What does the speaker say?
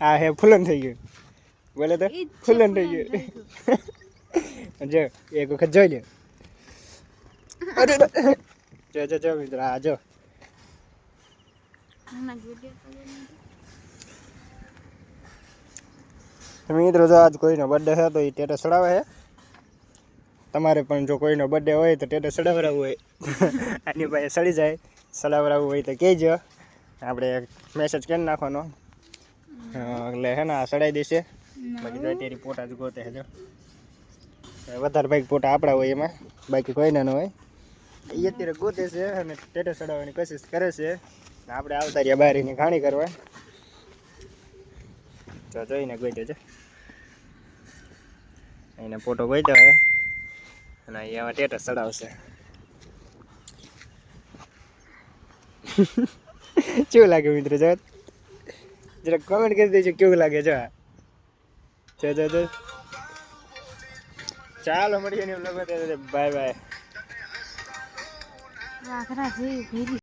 આ હે ફૂલન થઈ ગયું બોલે તો ફૂલન થઈ ગયું જો એક વખત જોઈ લે અરે જો મિત્ર આ જો મિત્રો જો આજ કોઈનો બર્થડે છે તો એ ટેટસ ચડાવે છે તમારે પણ જો કોઈનો બર્થડે હોય તો ટેટસ ચડાવરાવવું હોય આની પાસે સડી જાય ચડાવરાવવું હોય તો કહેજો આપણે મેસેજ કરી નાખવાનો એટલે હે ને આ ચડાવી દેશે બાકી તો અત્યારે ફોટા જ ગોતે છે જો વધારે ભાઈ ફોટા આપણા હોય એમાં બાકી કોઈના ન હોય એ અત્યારે ગોતે છે અને ટેટસ ચડાવવાની કોશિશ કરે છે આપણે આવતા રહ્યા બહાર એની ઘાણી કરવા તો જોઈને ગોઈ છે એને ફોટો ગોઈતો હે અને અહીંયા ટેટસ ચડાવશે કેવું લાગે મિત્ર જો જરા કોમેન્ટ કરી દેજો કેવું લાગે જો ચાલો મળીએ ને બાય બાય